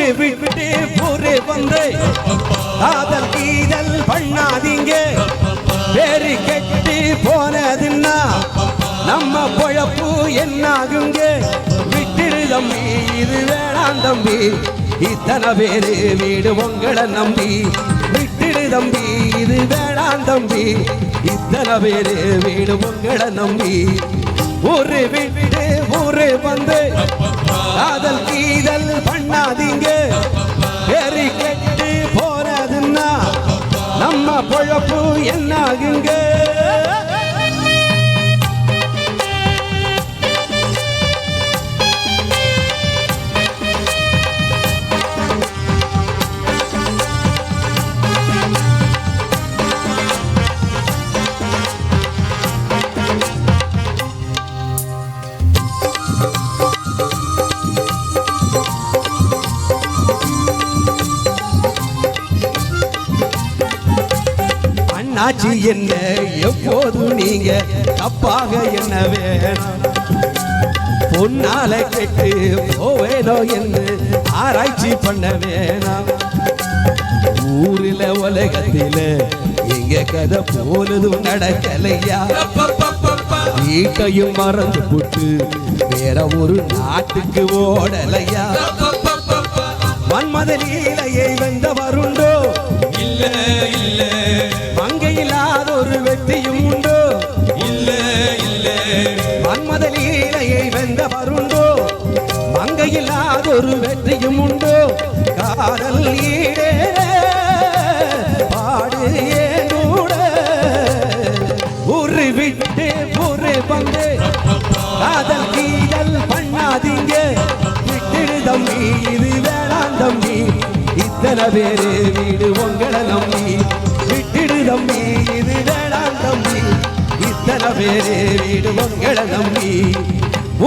ஊரு விட்டு ஊரு வந்து காதல் கீதல் பண்ணாதீங்க. பேரு கெட்டு போனதுன்னா நம்ம பொழப்பு என்னாகுங்க. விட்டுடு தம்பி, இது வேணாம் தம்பி, இத்தனை பேரு வீடு உங்களை நம்பி. விட்டுடு தம்பி, இது வேணாம் தம்பி, இத்தனை பேரு வீடு உங்களை நம்பி. ஊரு விட்டு ஊரு வந்து காதல் கீதல் பண்ணாதீங்க. பேரு கெட்டு போனதுன்னா நம்ம பொழப்பு என்னாகுங்க. அண்ணாச்சி என்ன எப்போது நீங்க தப்பாக என்ன வேணும். பொன்னால கெட்டு போவேனோ என்று ஆராய்ச்சி பண்ண வேணாம். ஊரில உலகத்தில எங்க கதை போனதும் நடக்கலையா. வீட்டையும் மறந்து போட்டு வேற ஒரு நாட்டுக்கு ஓடலையா. மன்மத லீலையை வென்றவருண்டோ? இல்ல இல்ல. மங்கையில்லாத ஒரு வெற்றியும் உண்டோ? இல்ல இல்ல. மன்மத லீலையை வென்றவருண்டோ? மங்கையில்லாத ஒரு வெற்றியும் உண்டோ? காதல் ஈடே பாடு ஏனூட. ஊரு விட்டு ஊரு வந்து காதல் கீதல் பண்ணாதீங்க. விட்டுடு தம்பி, இது வேணாம் தம்பி, இத்தனை பேரு வீடு உங்களை நம்பி. விட்டுடு தம்பி, இது வேணாம் தம்பி, இத்தனை பேரு வீடு உங்களை நம்பி.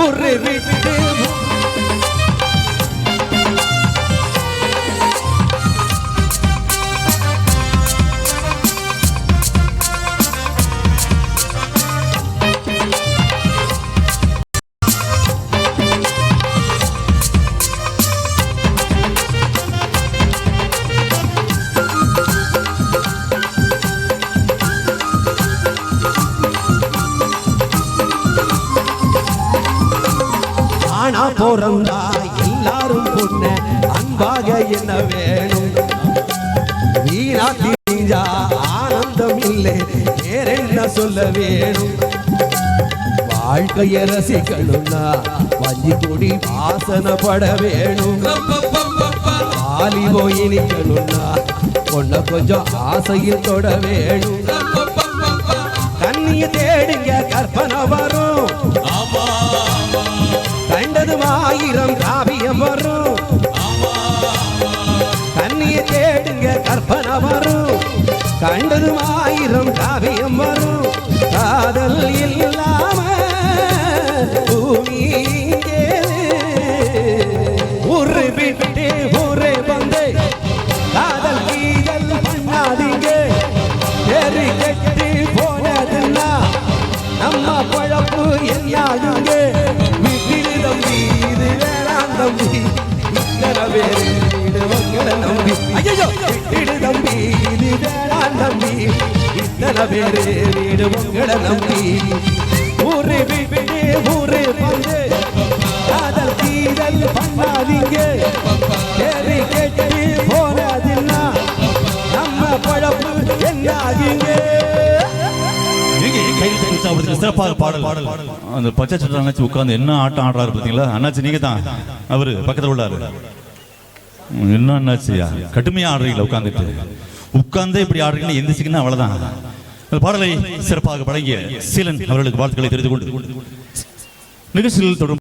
ஊரு விட்டு போறந்தா எல்லாரும் பொண்ண அன்பாக என்ன வேணும். வீணாத்தி நீஞ்சா ஆனந்தம் இல்லை, வேற என்ன சொல்ல வேணும். வாழ்க்கைய ரசிக்கணும்னா வஞ்சி கொடி வாசனப்பட வேணும். ஆலி போய் நிக்கணும்னா பொண்ண கொஞ்சம் ஆசையில் தொட வேணும். கண்ணிய தேடுங்க கற்பனை வரும். கண்டதும் ஆயிரம் காவியம் வரும். கண்ணிய தேடுங்க கற்பனை வரும். கண்டதும் ஆயிரம் காவியம் வரும். காதல் இல்லாம பூமி ஊரு விட்டு ஊரே வந்து காதல் கீதல் பண்ணாதீங்க. பேரு கெட்டு போனதுன்னா நம்ம பொழப்பு என்னாகுங்க. விட்டுடு தம்பி, இது வேணாம் தம்பி, இத்தனை பேரு வீடு உங்களை நம்பி. ஐயோ, விட்டுடு தம்பி, இது வேணாம் தம்பி, இத்தனை பேரு வீடு உங்களை நம்பி. ஊரு விட்டு ஊரு வந்து காதல் கீதல் பண்ணாதீங்க. பேரு கெட்டு போனதுன்னா நம்ம பொழப்பு என்னாகுங்க. சிறப்பாக பாடல். அந்த பச்சை சட்டை அண்ணாச்சி உட்காந்து என்ன ஆட்டம் ஆடுறாரு பார்த்தீங்களா? அண்ணாச்சி நீங்க தான், அவரு பக்கத்தில் உள்ளாரு. என்ன அண்ணாச்சியா கடுமையா ஆடுறீங்களா? உட்கார்ந்தே இப்படி ஆடுறீங்கன்னா எந்திரிச்சிங்கன்னா அவ்வளவுதான். அந்த பாடலை சிறப்பாக வழங்கிய சீலன் அவர்களுக்கு வாழ்த்துக்களை தெரிந்து கொண்டு நிகழ்ச்சியில் தொடரும்.